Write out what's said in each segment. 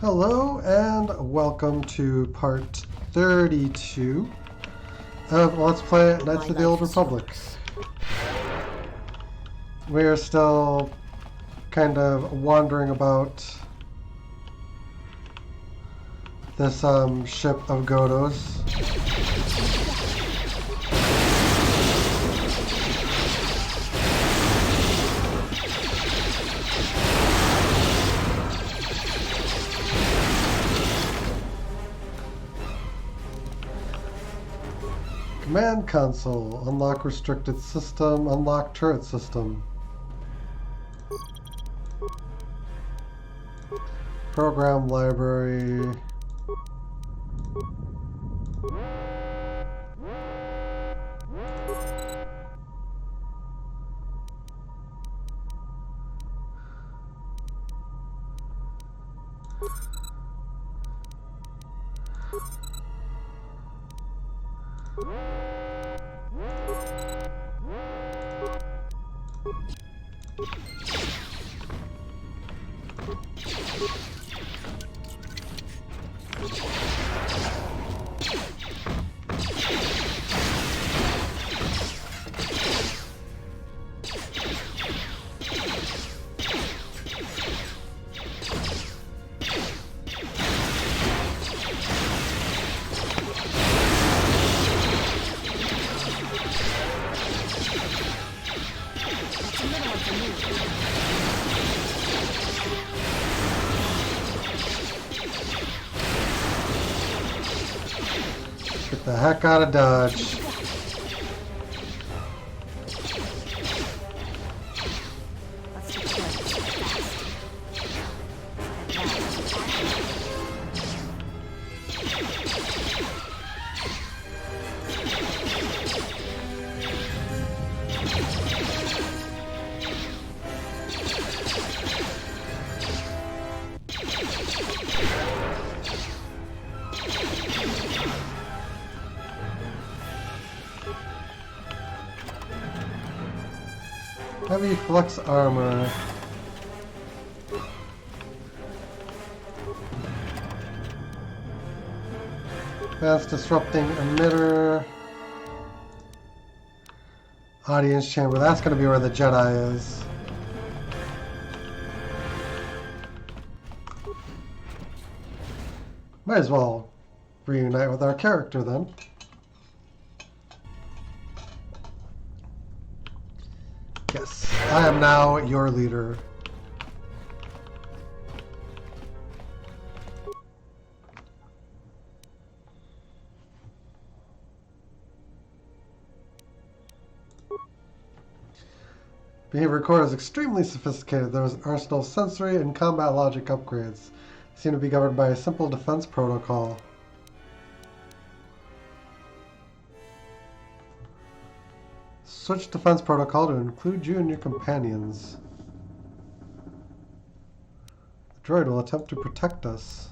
Hello and welcome to part 32 of Let's Play Knights of the Old Republic. We are still kind of wandering about this ship of Goto's. Command console. Unlock restricted system. Unlock turret system. Program library. Get the heck out of Dodge. Heavy flux armor. Fast disrupting emitter. Audience chamber. That's going to be where the Jedi is. Might as well reunite with our character then. Yes, I am now your leader. Behavior core is extremely sophisticated. There is an arsenal of sensory and combat logic upgrades. They seem to be governed by a simple defense protocol. Switch defense protocol to include you and your companions. The droid will attempt to protect us.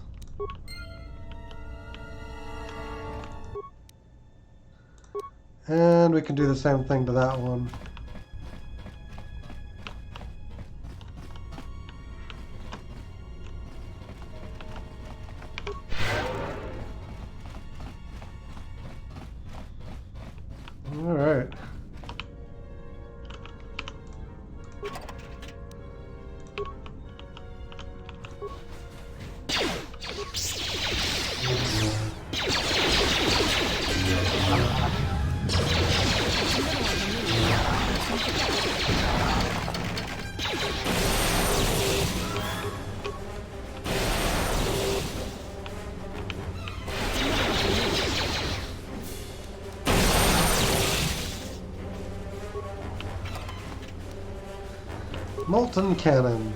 And we can do the same thing to that one. All right. Molten cannon.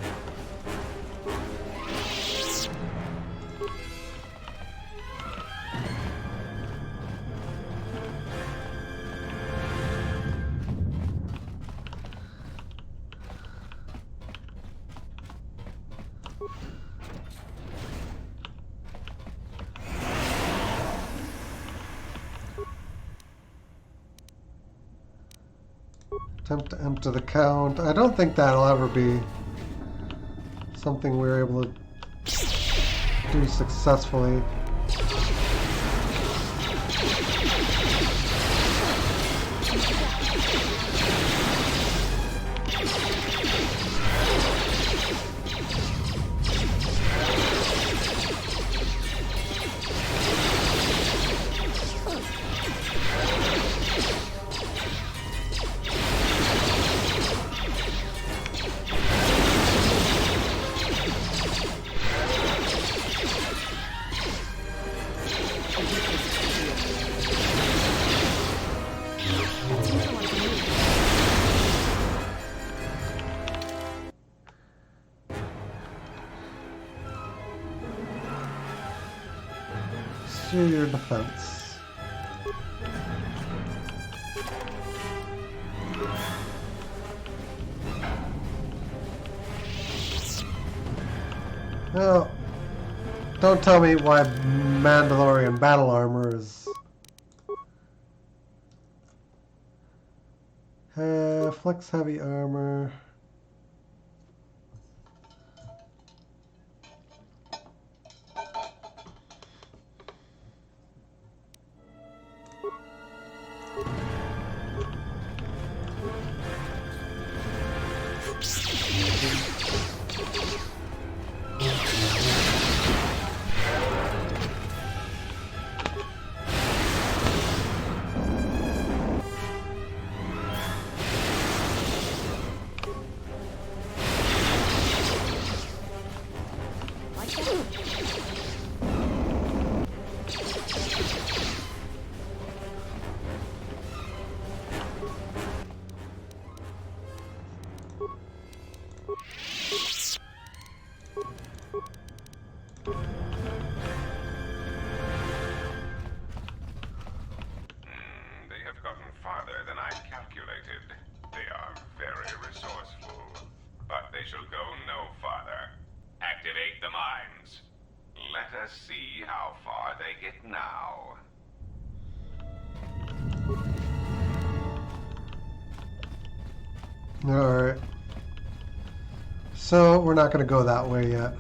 Attempt to enter the count. I don't think that'll ever be something we're able to victory successfully. Your defense. Well, don't tell me why Mandalorian battle armor is flex heavy armor. Alright. So, we're not going to go that way yet.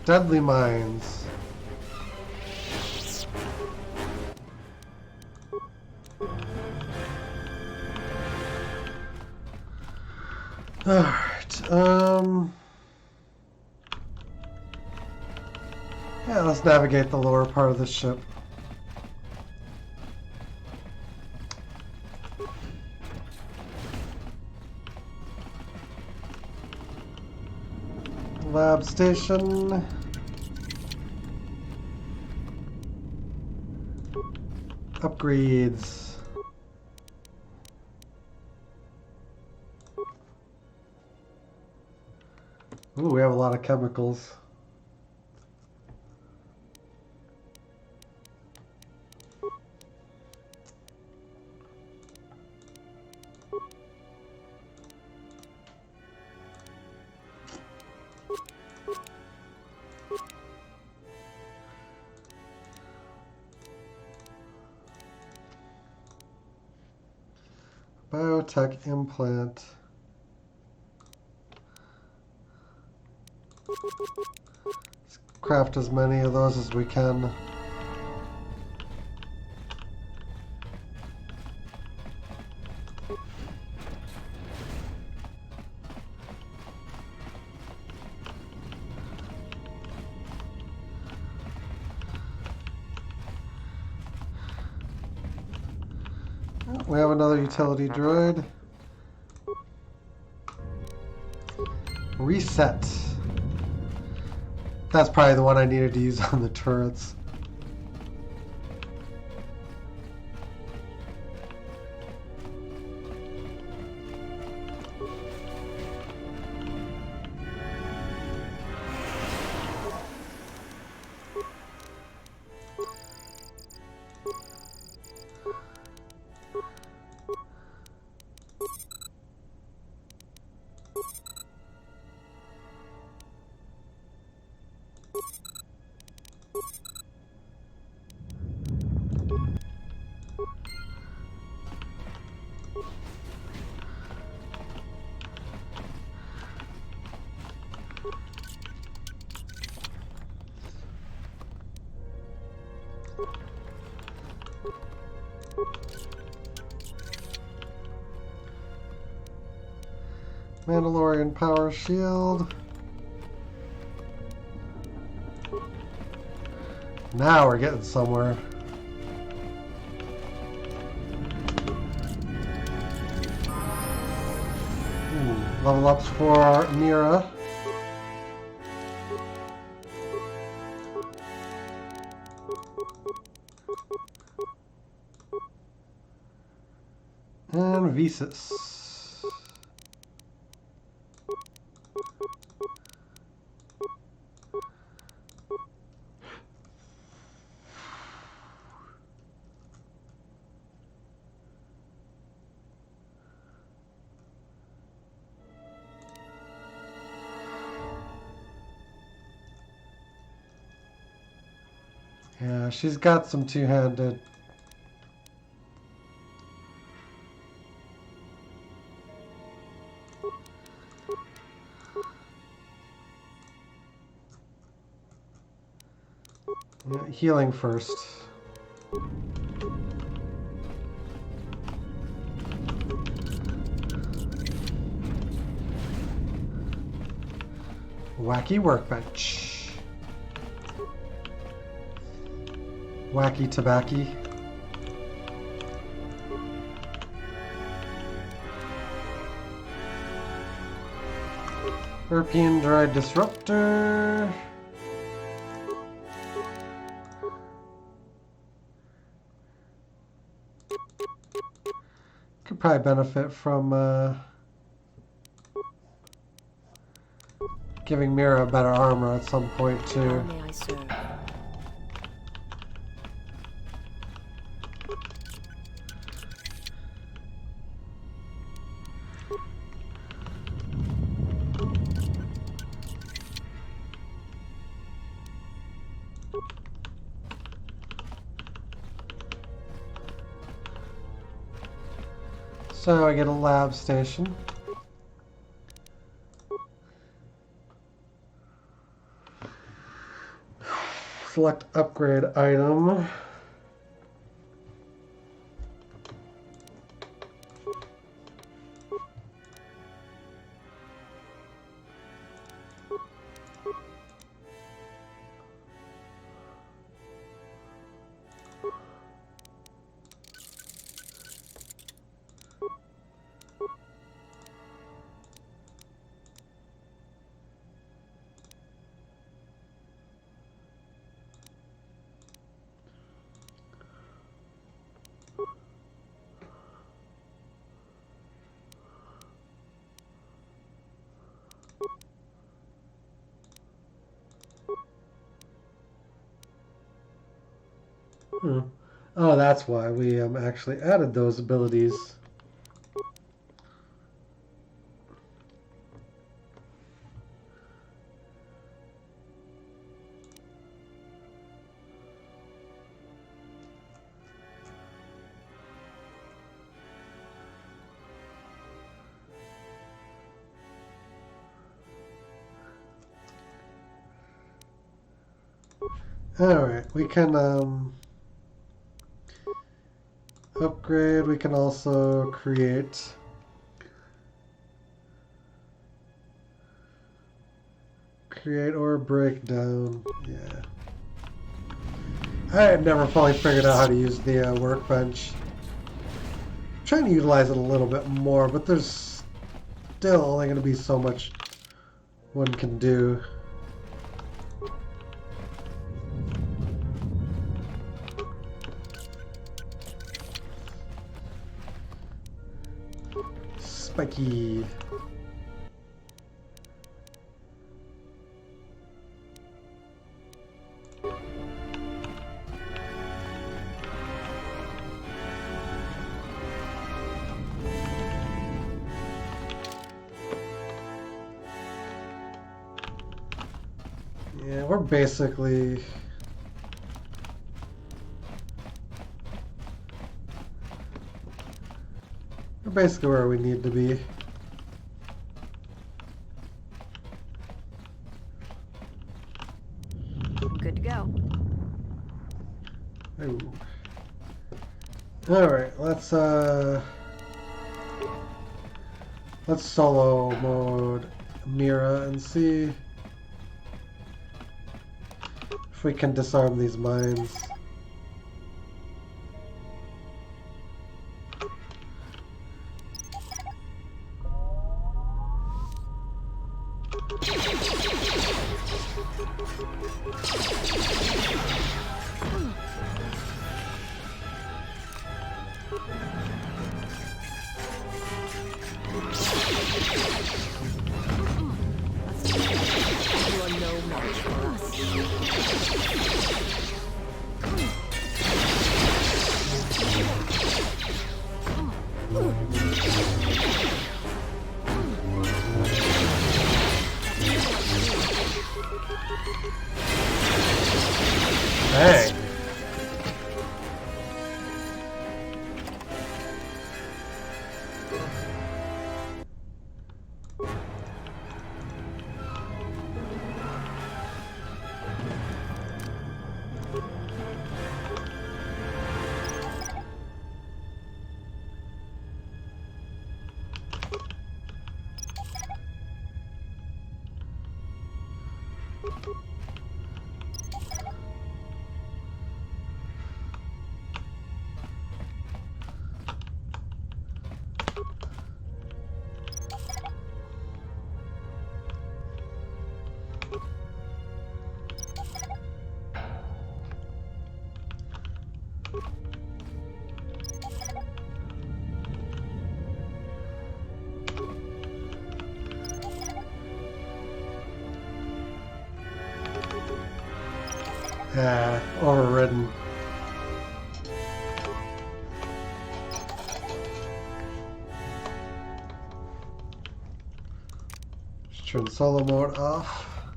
Deadly mines. Alright, yeah, let's navigate the lower part of the ship. Lab station. Upgrades. Ooh, we have a lot of chemicals. Biotech implant. Let's craft as many of those as we can. We have another utility droid. Reset. That's probably the one I needed to use on the turrets. Mandalorian power shield. Now we're getting somewhere. Level ups for Mira. And Visas. Yeah, she's got some two-handed. Yeah, healing first. Wacky workbench. Wacky tobacco. European Droid Disruptor. Could probably benefit from giving Mira better armor at some point too. How may I serve? So I get a lab station. Select upgrade item. Oh, that's why we actually added those abilities. Alright, we can upgrade, we can also create. Create or break down, yeah. I had never fully figured out how to use the workbench. I'm trying to utilize it a little bit more, but there's still only going to be so much one can do. Spiky. Yeah, we're basically... We're basically where we need to be. Good to go. Ooh. Alright, let's solo mode Mira and see if we can disarm these mines. You are no match for us. Dang. Yeah, overridden. Just turn solo mode off.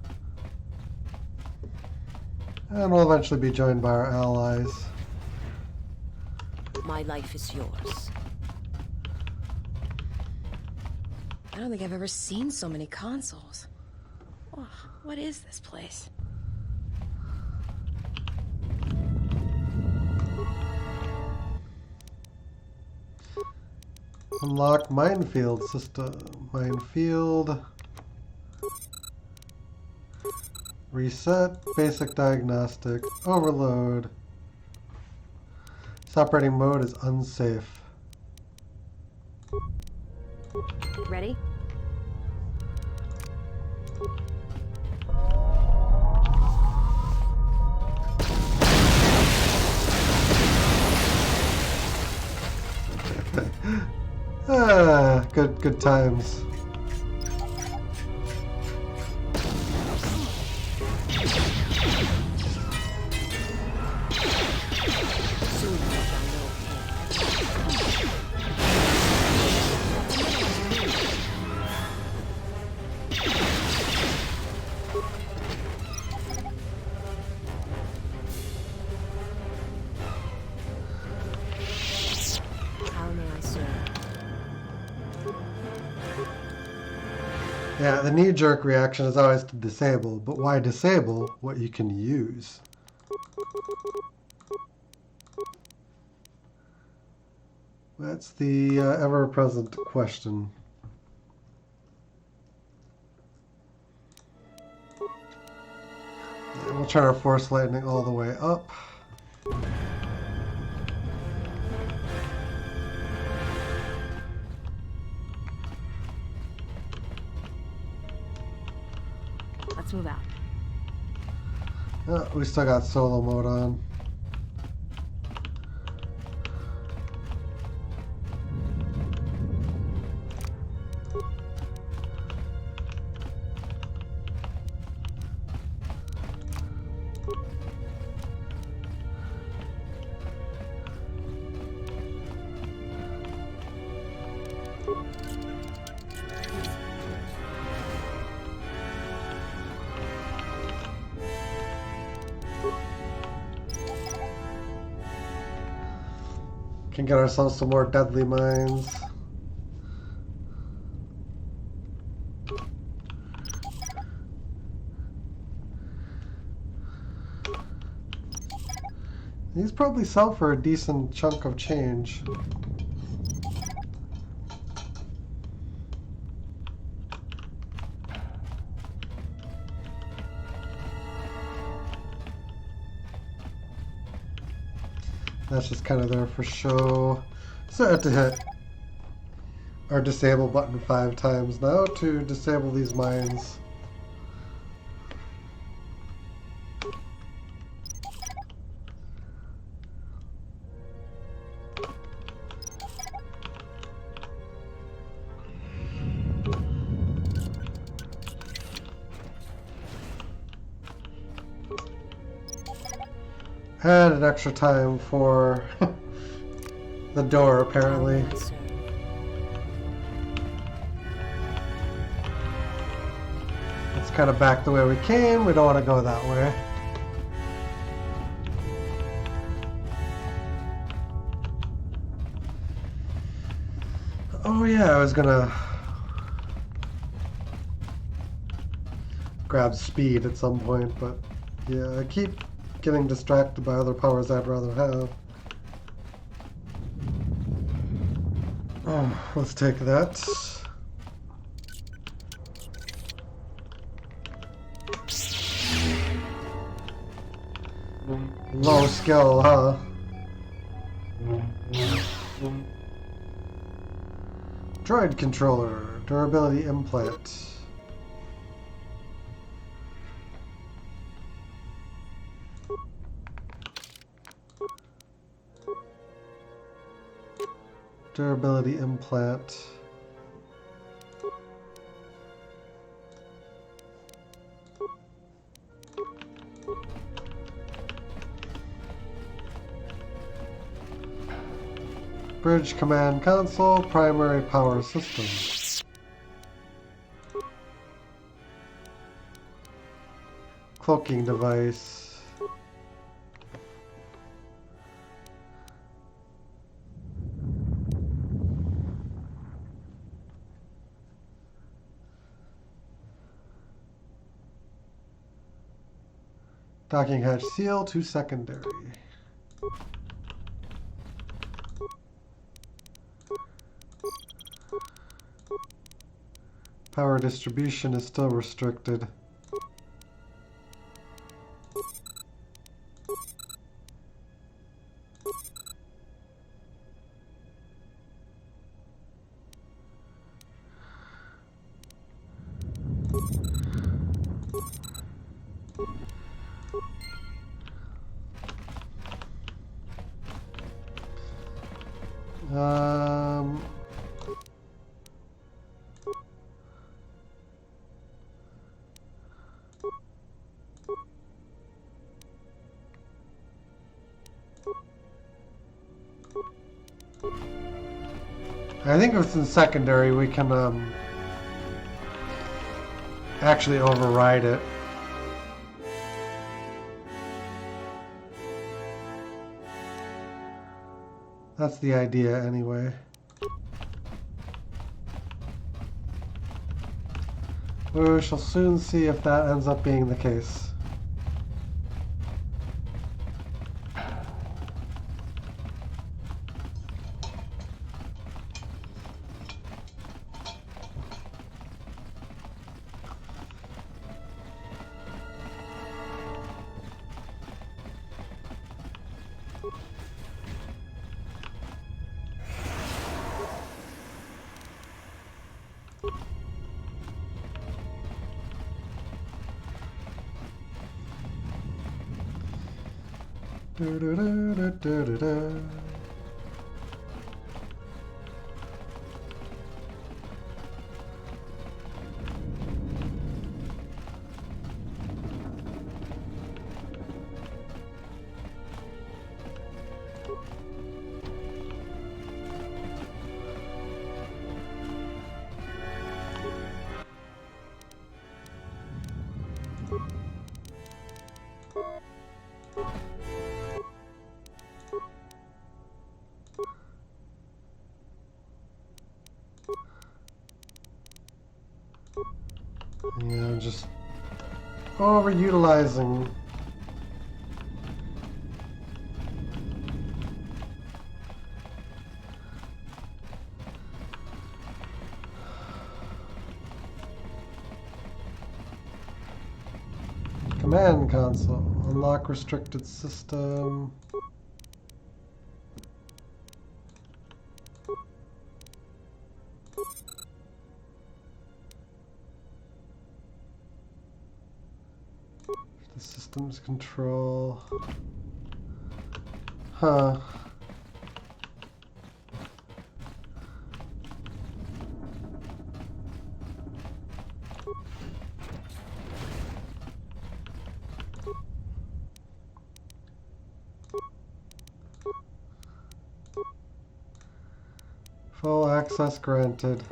And we'll eventually be joined by our allies. My life is yours. I don't think I've ever seen so many consoles. Oh, what is this place? Unlock minefield system. Minefield. Reset. Basic diagnostic. Overload. This operating mode is unsafe. Ready? Good times. Soon you shall know pain. How may I serve? Yeah, the knee-jerk reaction is always to disable, but why disable what you can use? That's the ever-present question. Yeah, we'll turn our force lightning all the way up. Let's move out. Oh, we still got solo mode on. Can get ourselves some more deadly mines. These probably sell for a decent chunk of change. That's just kind of there for show. So I have to hit our disable button 5 times now to disable these mines. And an extra time for the door, apparently. How may I serve? Let's kind of back the way we came. We don't want to go that way. Oh yeah, I was gonna grab speed at some point, but yeah, I keep getting distracted by other powers I'd rather have. Oh, let's take that. Low skill, huh? Droid controller, durability implant. Durability implant. Bridge command console, primary power system. Cloaking device. Docking hatch seal to secondary. Power distribution is still restricted. Um, I think if it's in secondary, we can actually override it. That's the idea, anyway. We shall soon see if that ends up being the case. Do-do-do-do-do-do. Yeah, just overutilizing. Command console. Unlock restricted system. The systems control. Huh. Full access granted.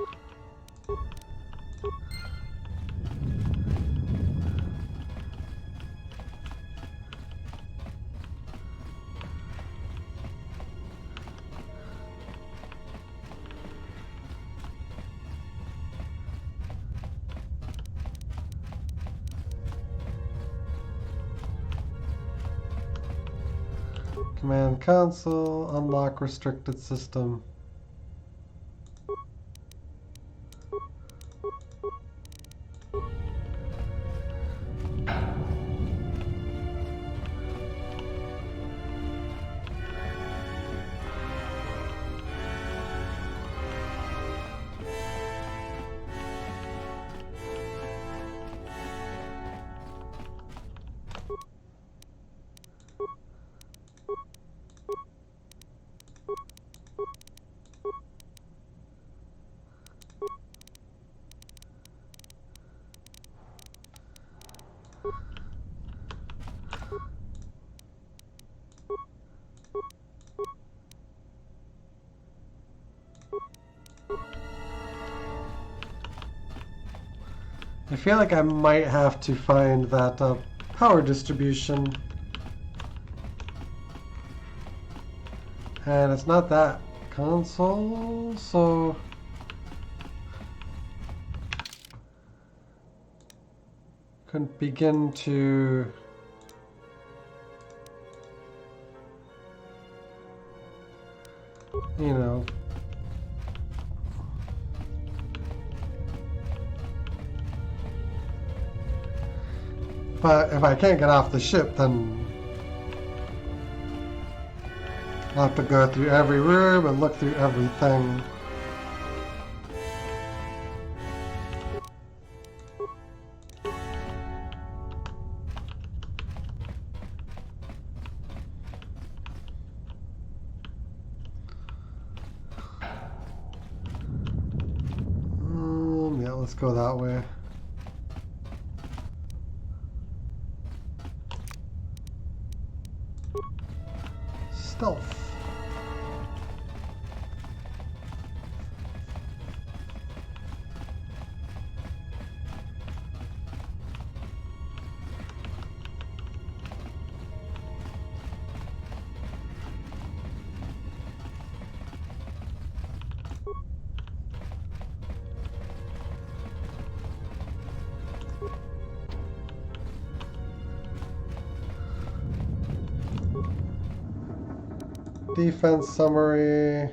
Command console, unlock restricted system. I feel like I might have to find that power distribution. And it's not that console, so... couldn't begin to... you know... But if I can't get off the ship, then I'll have to go through every room and look through everything. Yeah, let's go that way. Stealth. Defense summary.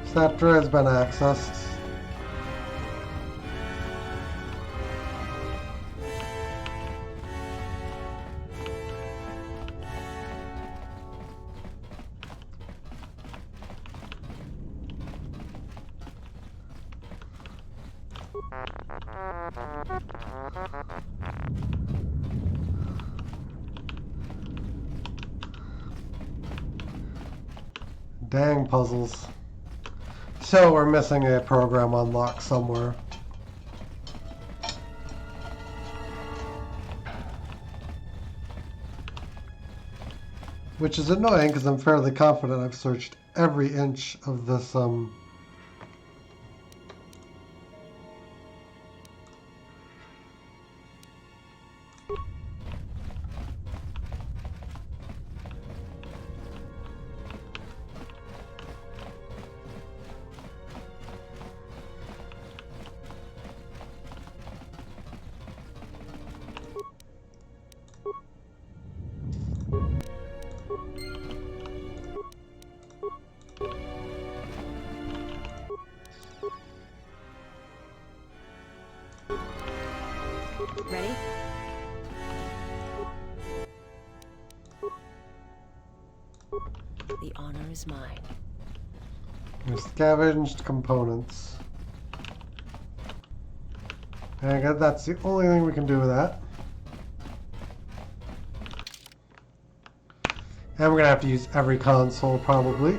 Scepter has been accessed. Dang puzzles. So we're missing a program unlock somewhere. Which is annoying because I'm fairly confident I've searched every inch of this Ready? The honor is mine. We scavenged components. And I guess that's the only thing we can do with that. And we're gonna have to use every console probably.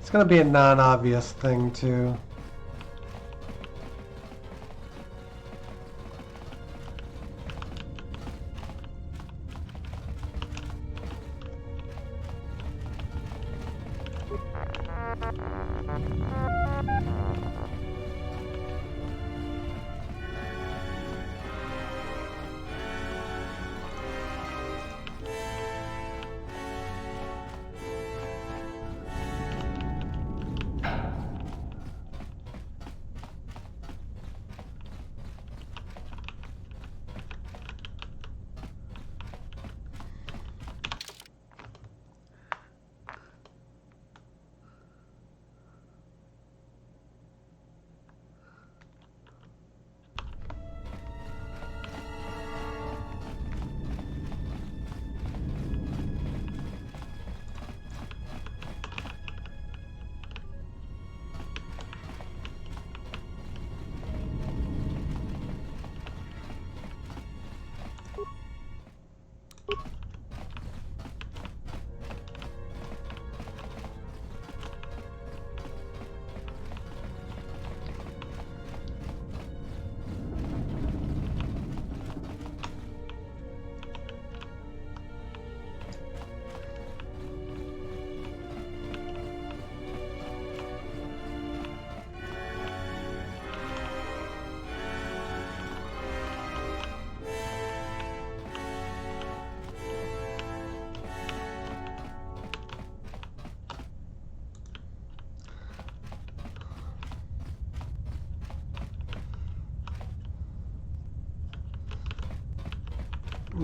It's gonna be a non-obvious thing too.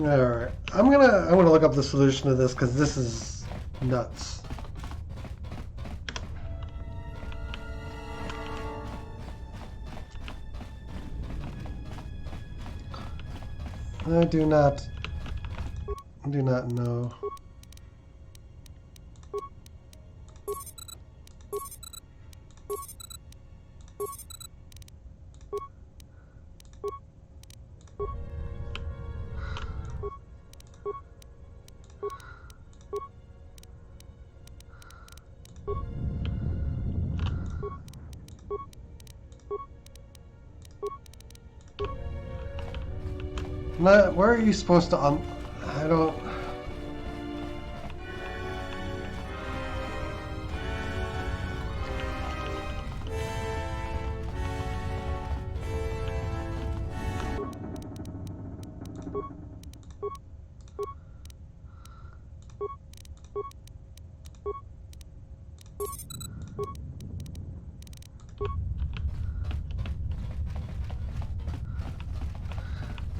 Alright, I'm gonna look up the solution to this because this is nuts. I do not know. Where are you supposed to I don't...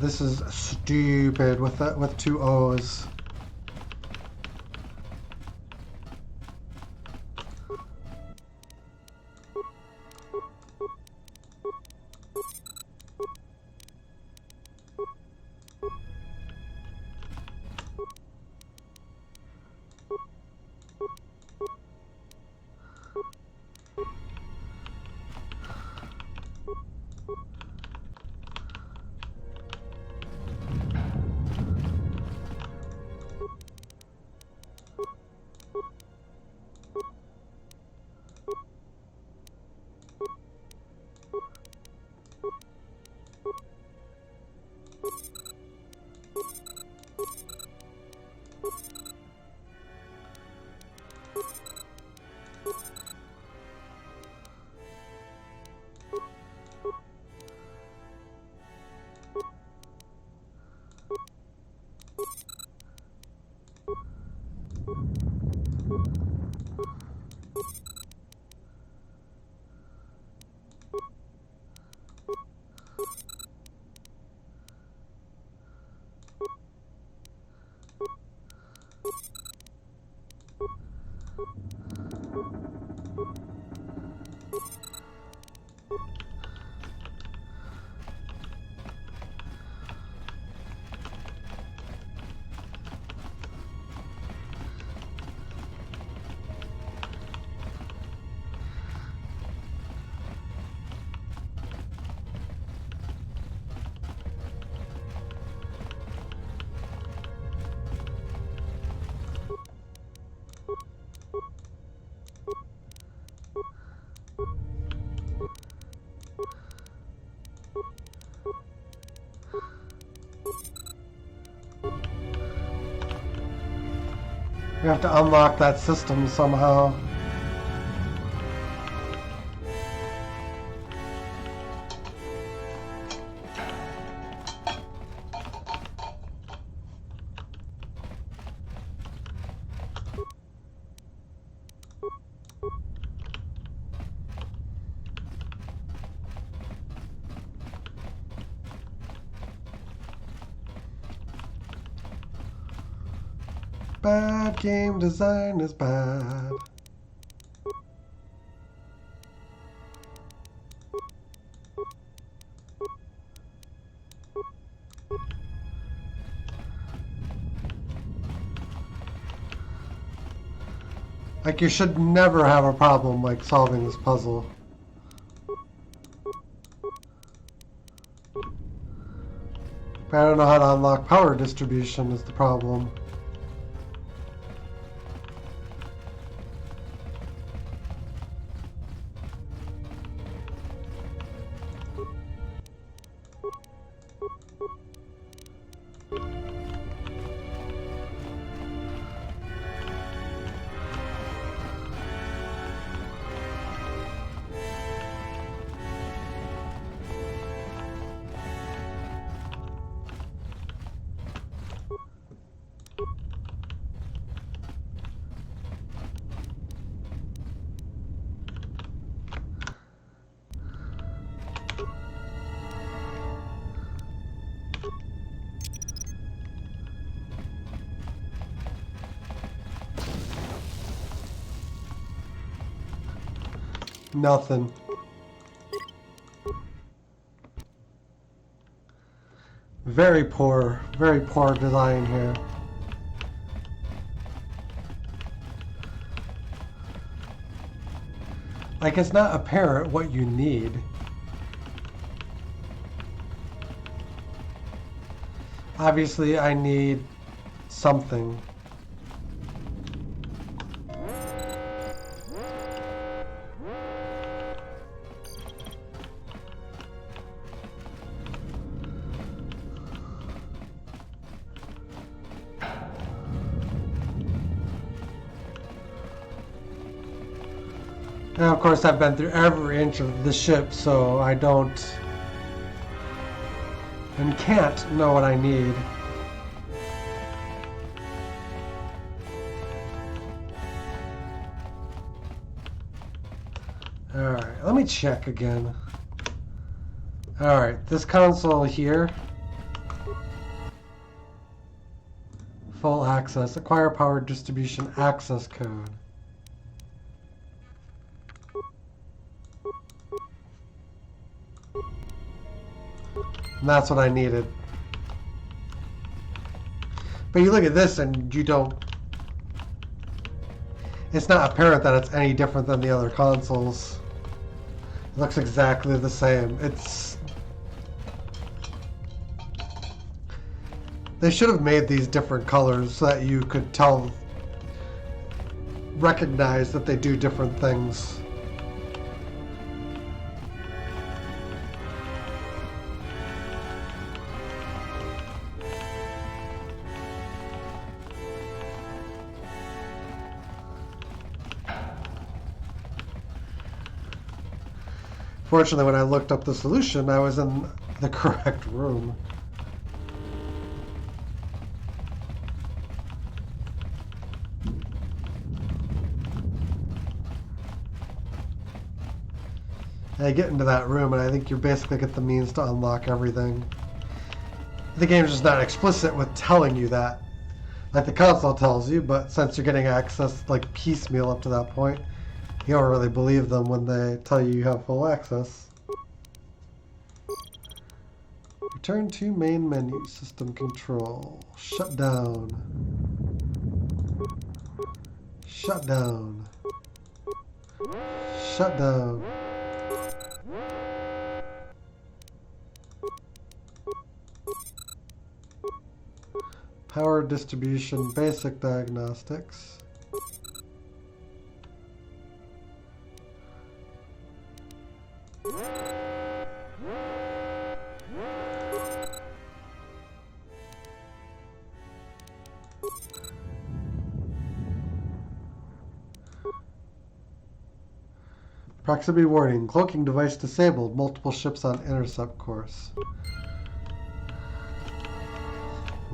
This is stupid with two O's. We have to unlock that system somehow. Bad game design is bad. Like, you should never have a problem, like, solving this puzzle. But I don't know how to unlock power distribution is the problem. Nothing. Very poor design here. Like, it's not apparent what you need. Obviously, I need something. And of course, I've been through every inch of the ship, so I don't and can't know what I need. Alright, let me check again. Alright, this console here. Full access. Acquire power distribution access code. And that's what I needed. But you look at this and you don't... It's not apparent that it's any different than the other consoles. It looks exactly the same. It's... They should have made these different colors so that you could tell... recognize that they do different things. Fortunately, when I looked up the solution, I was in the correct room. I get into that room, and I think you basically get the means to unlock everything. The game's just not explicit with telling you that. Like the console tells you, but since you're getting access like piecemeal up to that point, You don't really believe them when they tell you you have full access. Return to main menu, system control. Shut down. Shut down. Shut down. Power distribution, basic diagnostics. Proximity warning. Cloaking device disabled. Multiple ships on intercept course.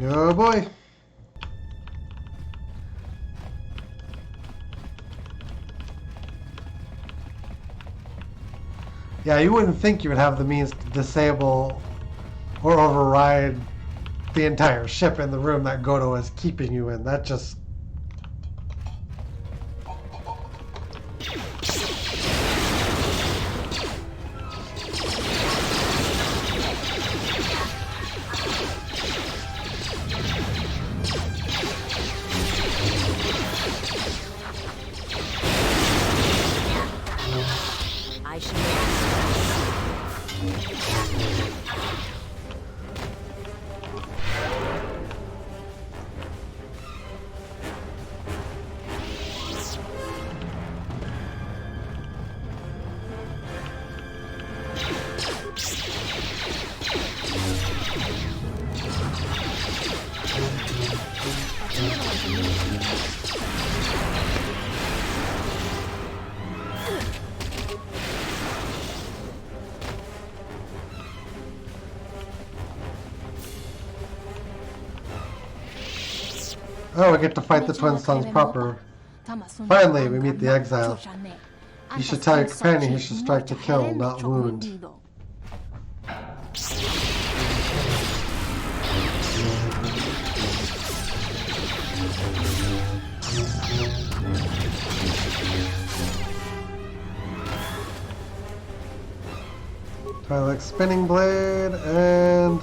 Oh boy. Yeah, you wouldn't think you would have the means to disable or override the entire ship in the room that Goto is keeping you in. That just... I should. Oh, we get to fight the Twin Sons proper. Finally, we meet the exile. You should tell your companion he should strike to kill, not wound. Twilight Spinning Blade and...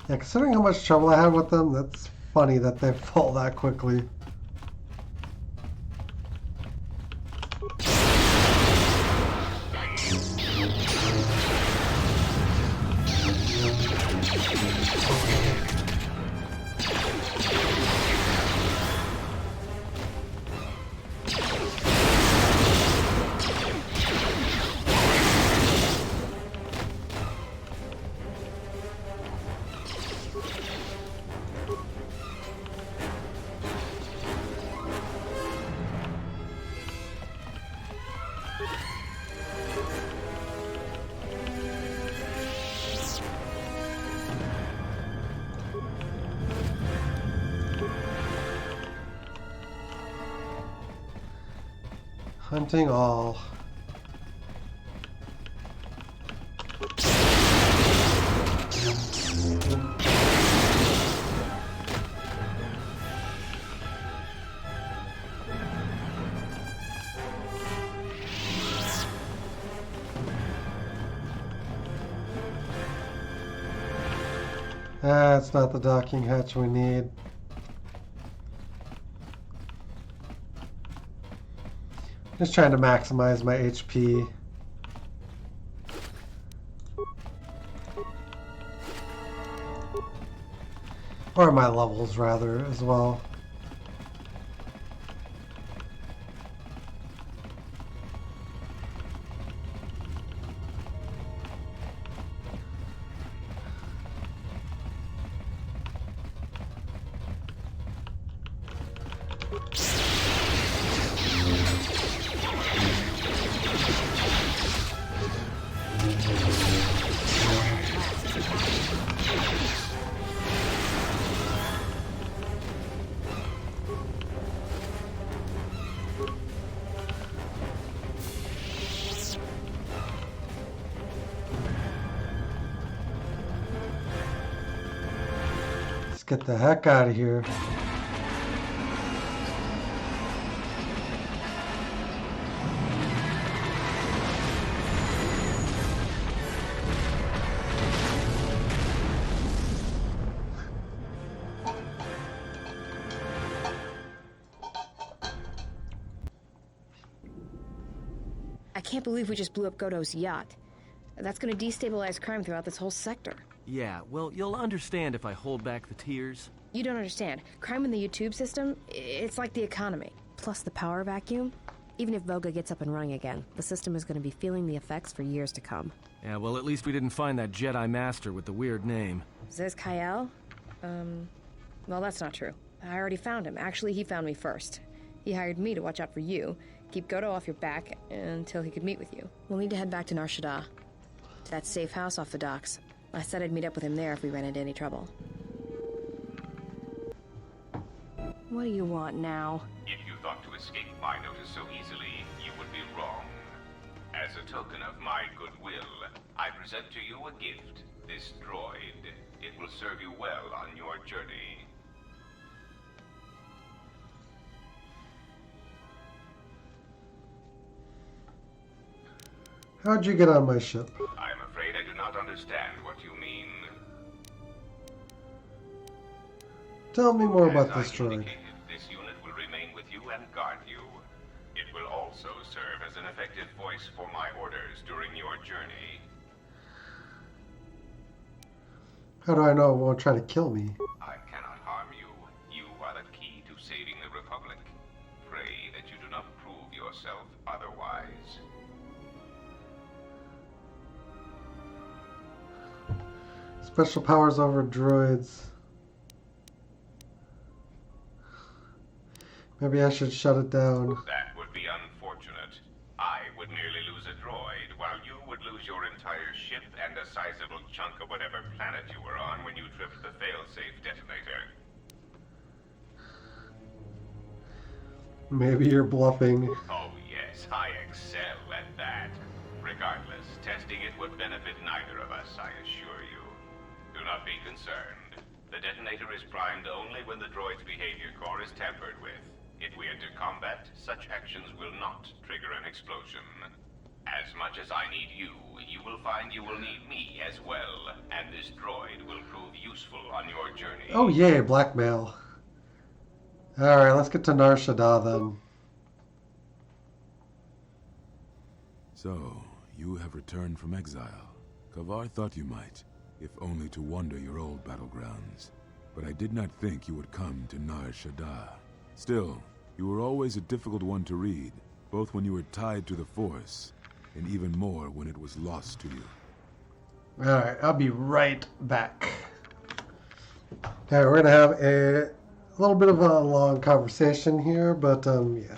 Yeah, considering how much trouble I had with them, that's funny that they fall that quickly. Hunting all. It's not the docking hatch we need. Just trying to maximize my HP. Or my levels, rather, as well. get the heck out of here. I can't believe we just blew up Goto's yacht. That's gonna destabilize crime throughout this whole sector. Yeah, well, you'll understand if I hold back the tears. You don't understand. Crime in the YouTube system, it's like the economy. Plus the power vacuum. Even if Voga gets up and running again, the system is gonna be feeling the effects for years to come. Yeah, well, at least we didn't find that Jedi Master with the weird name. Says Kyle? Well, that's not true. I already found him. Actually, he found me first. He hired me to watch out for you, keep Goto off your back until he could meet with you. We'll need to head back to Nar Shaddaa, to that safe house off the docks. I said I'd meet up with him there if we ran into any trouble. What do you want now? If you thought to escape my notice so easily, you would be wrong. As a token of my goodwill, I present to you a gift, this droid. It will serve you well on your journey. How'd you get on my ship? I'm afraid I do not understand what you mean. Tell me more As about I this droid. indicated, this unit will remain with you and guard you. It will also serve as an effective voice for my orders during your journey. How do I know it won't try to kill me? I cannot harm you. You are the key to saving the Republic. Pray that you do not prove yourself otherwise. Special powers over droids. Maybe I should shut it down. That would be unfortunate. I would merely lose a droid, while you would lose your entire ship and a sizable chunk of whatever planet you were on when you tripped the failsafe detonator. Maybe you're bluffing. Oh yes, I excel at that. Regardless, testing it would benefit neither of us, I assure you. Do not be concerned. The detonator is primed only when the droid's behavior core is tampered with. If we enter combat, such actions will not trigger an explosion. As much as I need you, you will find you will need me as well, and this droid will prove useful on your journey. Oh yay, blackmail. Alright, let's get to Nar Shaddaa then. So, you have returned from exile. Kavar thought you might, if only to wander your old battlegrounds. But I did not think you would come to Nar Shaddaa. Still, you were always a difficult one to read, both when you were tied to the Force, and even more when it was lost to you. Alright, I'll be right back. Alright, we're gonna have a little bit of a long conversation here, but yeah.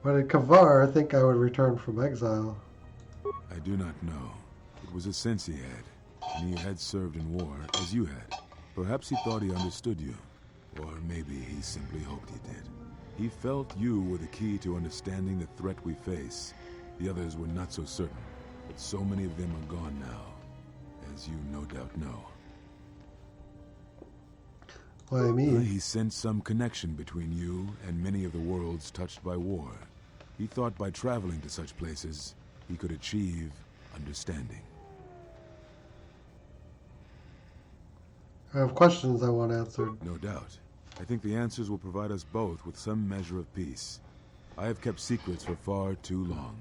Why did Kavar think I would return from exile? I do not know. It was a sense he had, and he had served in war as you had. Perhaps he thought he understood you, or maybe he simply hoped he did. He felt you were the key to understanding the threat we face. The others were not so certain, but so many of them are gone now, as you no doubt know. What do you mean? He sensed some connection between you and many of the worlds touched by war. He thought by traveling to such places, he could achieve understanding. I have questions I want answered. No doubt. I think the answers will provide us both with some measure of peace. I have kept secrets for far too long.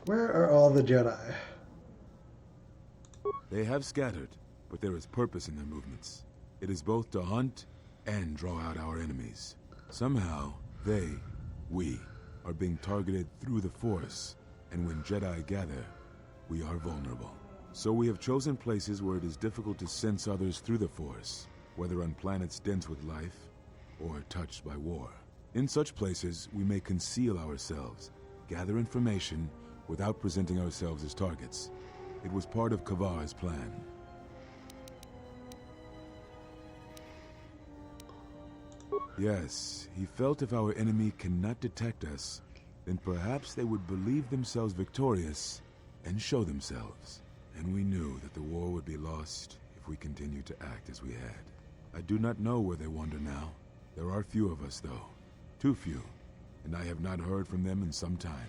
Where are all the Jedi? They have scattered, but there is purpose in their movements. It is both to hunt and draw out our enemies. Somehow, we, are being targeted through the Force, and when Jedi gather, we are vulnerable. So we have chosen places where it is difficult to sense others through the Force, whether on planets dense with life, or touched by war. In such places, we may conceal ourselves, gather information, without presenting ourselves as targets. It was part of Kavar's plan. Yes, he felt if our enemy cannot detect us, then perhaps they would believe themselves victorious and show themselves. And we knew that the war would be lost if we continued to act as we had. I do not know where they wander now. There are few of us, though. Too few. And I have not heard from them in some time.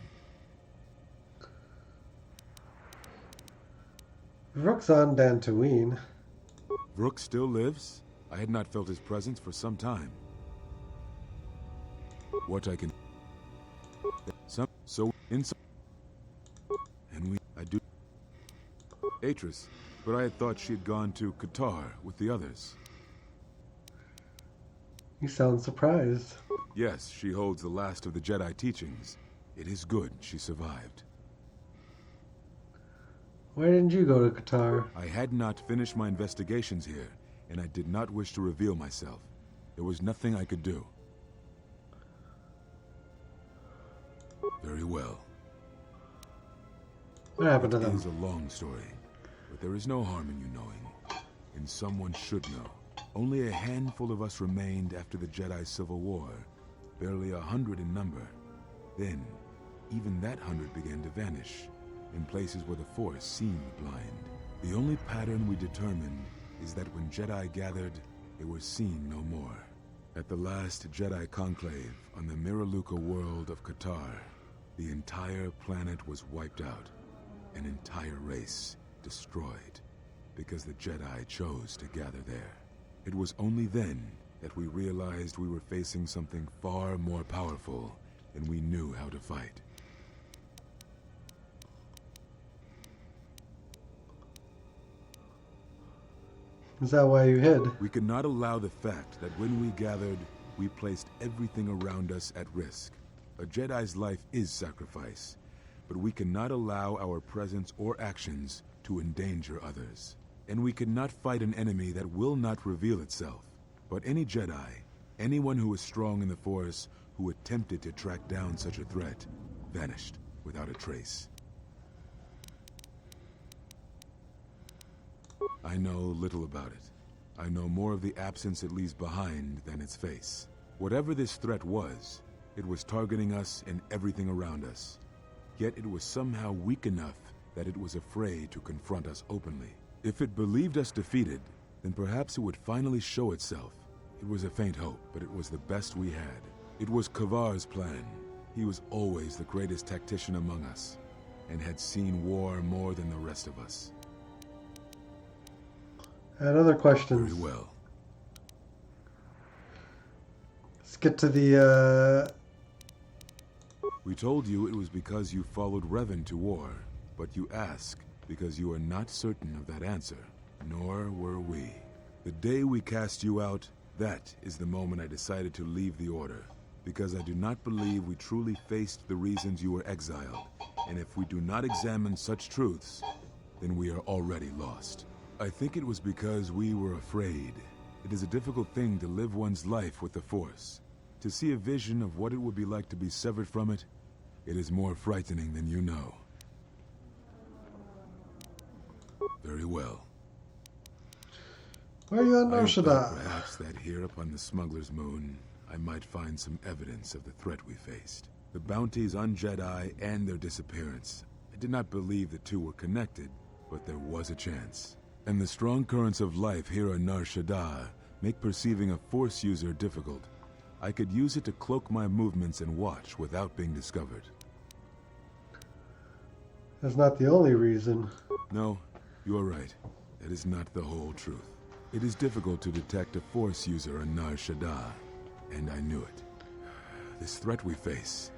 Rook's on Dantooine. Rook still lives? I had not felt his presence for some time. What I can... I do... Atris, but I had thought she had gone to KOTOR with the others. You sound surprised. Yes, she holds the last of the Jedi teachings. It is good she survived. Why didn't you go to Qatar? I had not finished my investigations here, and I did not wish to reveal myself. There was nothing I could do. Very well. What happened to It them? is a long story, but there is no harm in you knowing. And someone should know. Only a handful of us remained after the Jedi Civil War, barely 100 in number. Then, even that 100 began to vanish, in places where the Force seemed blind. The only pattern we determined is that when Jedi gathered, they were seen no more. At the last Jedi conclave on the Miraluka world of KOTOR, the entire planet was wiped out, an entire race destroyed, because the Jedi chose to gather there. It was only then that we realized we were facing something far more powerful than we knew how to fight. Is that why you hid? We could not allow the fact that when we gathered, we placed everything around us at risk. A Jedi's life is sacrifice, but we cannot allow our presence or actions to endanger others. And we cannot fight an enemy that will not reveal itself. But any Jedi, anyone who is strong in the Force, who attempted to track down such a threat, vanished without a trace. I know little about it. I know more of the absence it leaves behind than its face. Whatever this threat was, it was targeting us and everything around us. Yet it was somehow weak enough that it was afraid to confront us openly. If it believed us defeated, then perhaps it would finally show itself. It was a faint hope, but it was the best we had. It was Kavar's plan. He was always the greatest tactician among us, and had seen war more than the rest of us. I had other questions. Very well. Let's get to the, We told you it was because you followed Revan to war, but you ask because you are not certain of that answer, nor were we. The day we cast you out, that is the moment I decided to leave the Order, because I do not believe we truly faced the reasons you were exiled, and if we do not examine such truths, then we are already lost. I think it was because we were afraid. It is a difficult thing to live one's life with the Force. To see a vision of what it would be like to be severed from it, it is more frightening than you know. Very well. why are you on I Nar thought Shaddaa? perhaps that here upon the smuggler's moon, I might find some evidence of the threat we faced. The bounties on Jedi and their disappearance. I did not believe the two were connected, but there was a chance. And the strong currents of life here on Nar Shaddaa make perceiving a Force user difficult. I could use it to cloak my movements and watch without being discovered. That's not the only reason. No, you are right. That is not the whole truth. It is difficult to detect a Force user on Nar Shaddaa, and I knew it. This threat we face...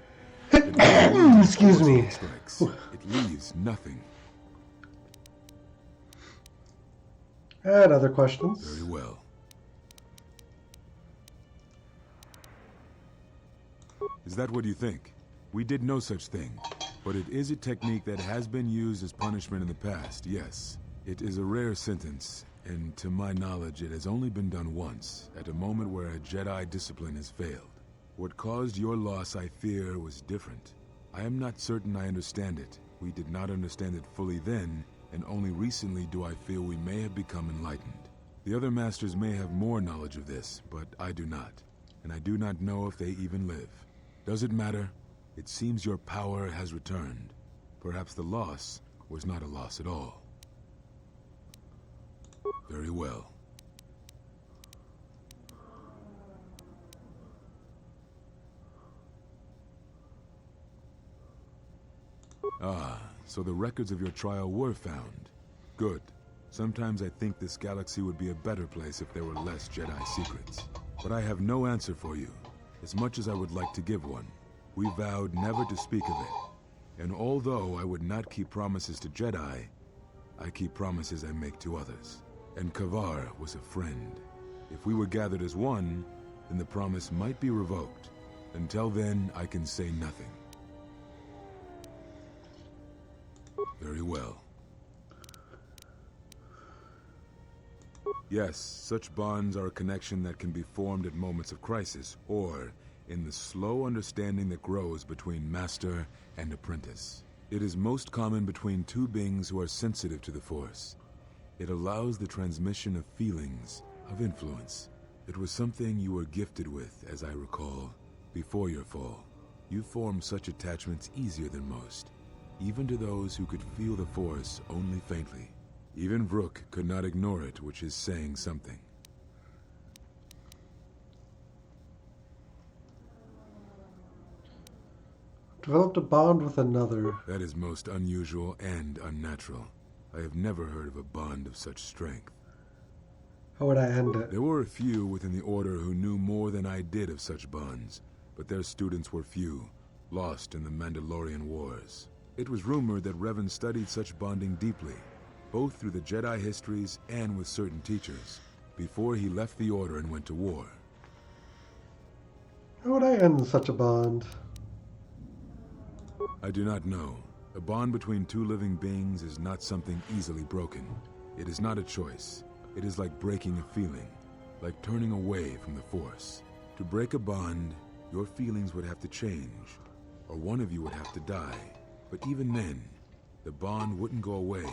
Excuse me. Strikes. It leaves nothing. I had other questions. Very well. Is that what you think? We did no such thing. But it is a technique that has been used as punishment in the past, yes. It is a rare sentence, and to my knowledge it has only been done once, at a moment where a Jedi discipline has failed. What caused your loss, I fear, was different. I am not certain I understand it. We did not understand it fully then, and only recently do I feel we may have become enlightened. The other masters may have more knowledge of this, but I do not. And I do not know if they even live. Does it matter? It seems your power has returned. Perhaps the loss was not a loss at all. Very well. Ah, so the records of your trial were found. Good. Sometimes I think this galaxy would be a better place if there were less Jedi secrets. But I have no answer for you, as much as I would like to give one. We vowed never to speak of it. And although I would not keep promises to Jedi, I keep promises I make to others. And KOTOR was a friend. If we were gathered as one, then the promise might be revoked. Until then, I can say nothing. Very well. Yes, such bonds are a connection that can be formed at moments of crisis, or in the slow understanding that grows between master and apprentice. It is most common between two beings who are sensitive to the Force. It allows the transmission of feelings, of influence. It was something you were gifted with, as I recall, before your fall. You formed such attachments easier than most, even to those who could feel the Force only faintly. Even Vrook could not ignore it, which is saying something. Developed a bond with another. That is most unusual and unnatural. I have never heard of a bond of such strength. How would I end it? There were a few within the Order who knew more than I did of such bonds, but their students were few, lost in the Mandalorian Wars. It was rumored that Revan studied such bonding deeply, both through the Jedi histories and with certain teachers, before he left the Order and went to war. How would I end such a bond? I do not know. A bond between two living beings is not something easily broken. It is not a choice. It is like breaking a feeling, like turning away from the Force. To break a bond, your feelings would have to change, or one of you would have to die. But even then, the bond wouldn't go away.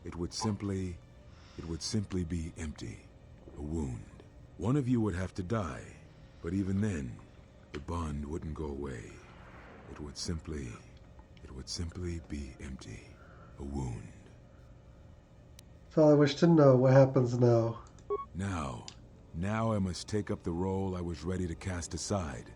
It would simply be empty, a wound. One of you would have to die, but even then, the bond wouldn't go away. It would simply be empty, a wound. That's all I wish to know. What happens now? Now I must take up the role I was ready to cast aside.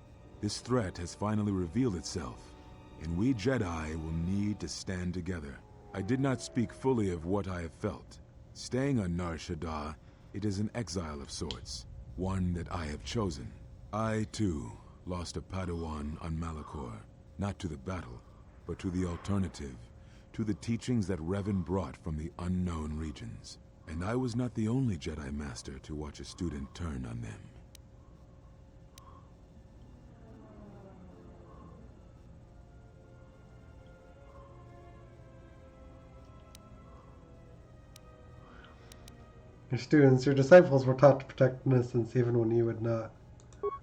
This threat has finally revealed itself, and we Jedi will need to stand together. I did not speak fully of what I have felt. Staying on Nar Shaddaa, it is an exile of sorts, one that I have chosen. I, too, lost a Padawan on Malachor, not to the battle, but to the alternative, to the teachings that Revan brought from the unknown regions. And I was not the only Jedi Master to watch a student turn on them. Your students, your disciples were taught to protect innocence even when you would not.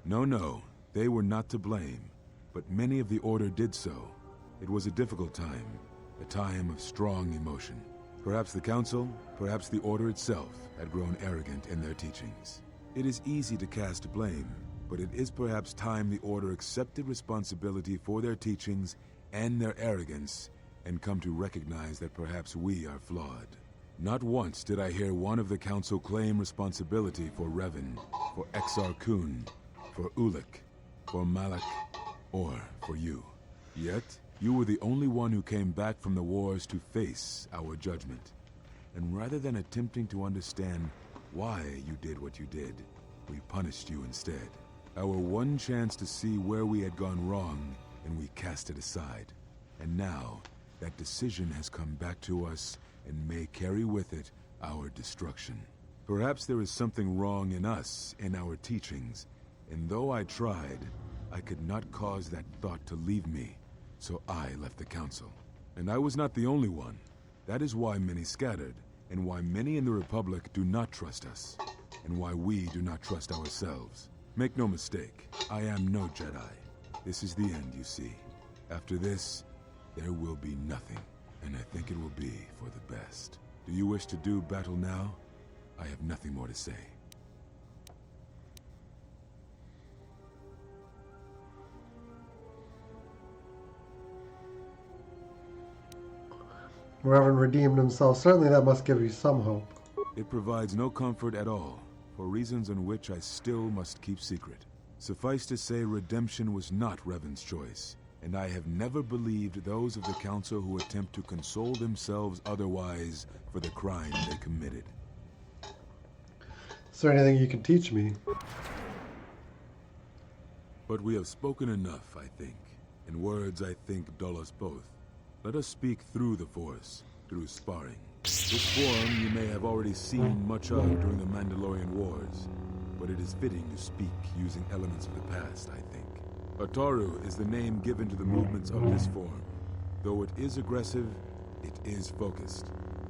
No, they were not to blame, but many of the Order did so. It was a difficult time, a time of strong emotion. Perhaps the Council, perhaps the Order itself, had grown arrogant in their teachings. It is easy to cast blame, but it is perhaps time the Order accepted responsibility for their teachings and their arrogance, and come to recognize that perhaps we are flawed. Not once did I hear one of the Council claim responsibility for Revan, for Exar Kun, for Ulic, for Malak, or for you. Yet, you were the only one who came back from the wars to face our judgment. And rather than attempting to understand why you did what you did, we punished you instead. Our one chance to see where we had gone wrong, and we cast it aside. And now, that decision has come back to us and may carry with it our destruction. Perhaps there is something wrong in us, in our teachings, and though I tried, I could not cause that thought to leave me, so I left the Council. And I was not the only one. That is why many scattered, and why many in the Republic do not trust us, and why we do not trust ourselves. Make no mistake, I am no Jedi. This is the end, you see. After this, there will be nothing. And I think it will be for the best. Do you wish to do battle now? I have nothing more to say. Reverend redeemed himself. Certainly that must give you some hope. It provides no comfort at all, for reasons in which I still must keep secret. Suffice to say, redemption was not Revan's choice, and I have never believed those of the Council who attempt to console themselves otherwise for the crime they committed. Is there anything you can teach me? But we have spoken enough, I think. And words, I think, dull us both. Let us speak through the Force, through sparring. This form you may have already seen much of during the Mandalorian Wars, but it is fitting to speak using elements of the past, I think. KOTOR is the name given to the movements of this form. Though it is aggressive, it is focused,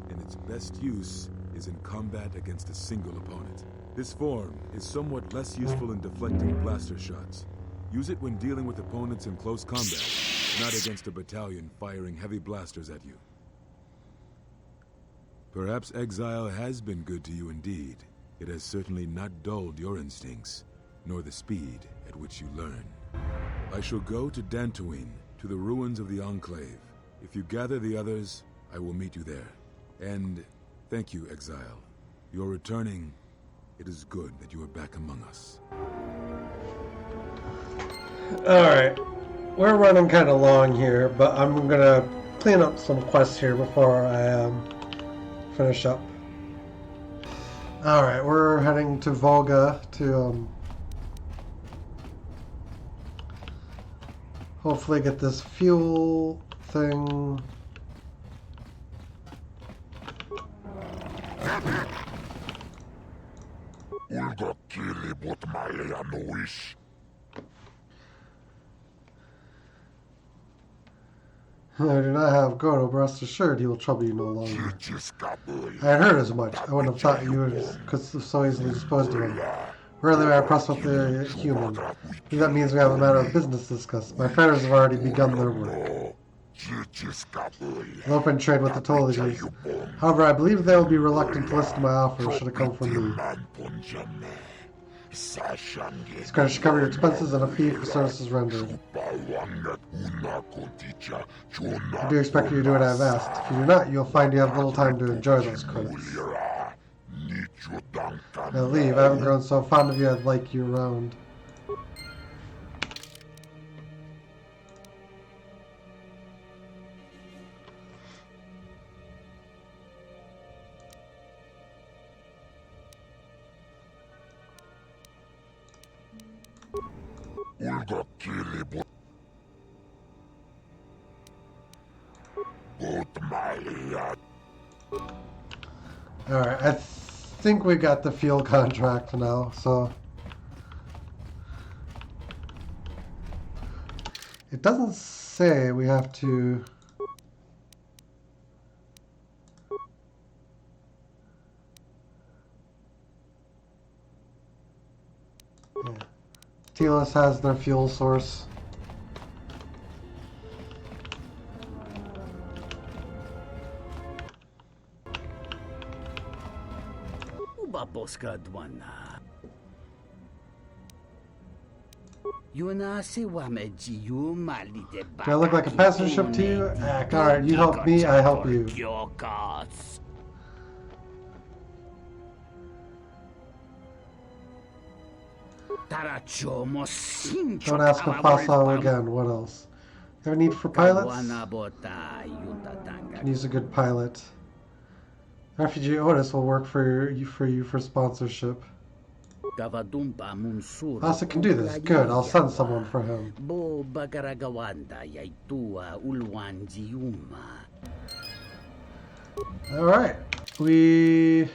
and its best use is in combat against a single opponent. This form is somewhat less useful in deflecting blaster shots. Use it when dealing with opponents in close combat, not against a battalion firing heavy blasters at you. Perhaps exile has been good to you indeed. It has certainly not dulled your instincts, nor the speed at which you learn. I shall go to Dantooine, to the ruins of the Enclave. If you gather the others, I will meet you there. And thank you, Exile. You're returning. It is good that you are back among us. Alright. We're running kind of long here, but I'm going to clean up some quests here before I finish up. Alright, we're heading to Volga to hopefully get this fuel thing. I do not have Goto, but rest assured he will trouble you no longer. I had heard as much. I wouldn't have thought you could so easily dispose of him. Rarely am I impressed with the human. That means we have a matter of business to discuss. My friends have already begun their work. I'll open trade with the Tolliges. However, I believe they will be reluctant to listen to my offer should it come from me. This credit should cover your expenses and a fee for services rendered. I do expect you to do what I have asked. If you do not, you'll find you have little time to enjoy those credits. Now leave. I haven't grown so fond of you I'd like you around. Alright, I think we got the fuel contract now, so it doesn't say we have to Telos has their fuel source. Do I look like a passenger ship to you? Alright, you help me, I help you. Don't ask a fossil again. What else? You have a need for pilots? Can use a good pilot. Refugee Otis will work for you for sponsorship. Asa can do this. Good. I'll send someone for him. Alright. We...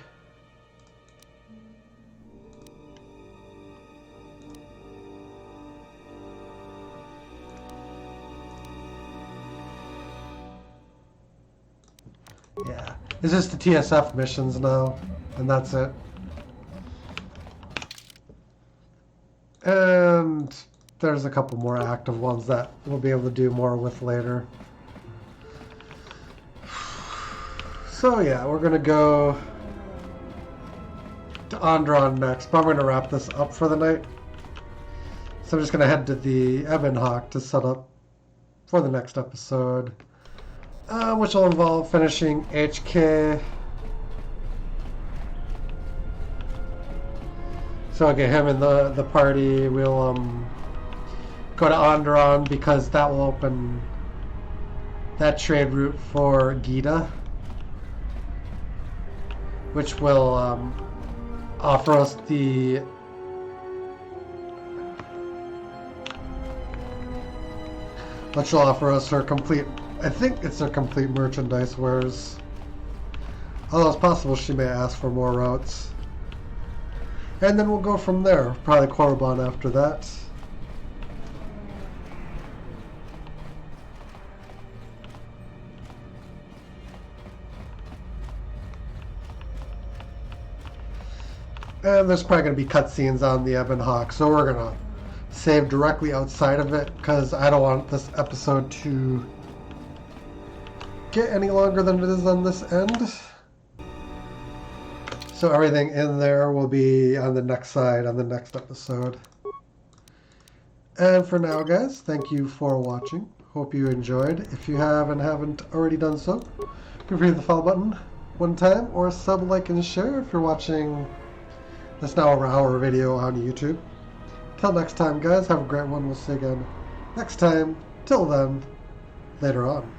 Yeah. It's just the TSF missions now, and that's it. And there's a couple more active ones that we'll be able to do more with later. So yeah, we're going to go to Andron next, but I'm going to wrap this up for the night. So I'm just going to head to the Ebon Hawk to set up for the next episode. which will involve finishing HK. So I'll get him in the party. We'll go to Onderon because that will open that trade route for Gita, which will offer us the her complete, I think it's her complete merchandise wares. Although it's possible she may ask for more routes. And then we'll go from there. Probably Korriban after that. And there's probably going to be cutscenes on the Ebon Hawk, so we're going to save directly outside of it because I don't want this episode to get any longer than it is on this end. So everything in there will be on the next side, on the next episode. And for now, guys, thank you for watching. Hope you enjoyed. If you have and haven't already done so, feel free to hit the follow button one time, or sub, like, and share if you're watching this now over hour video on YouTube. Till next time, guys, have a great one. We'll see you again next time. Till then, later on.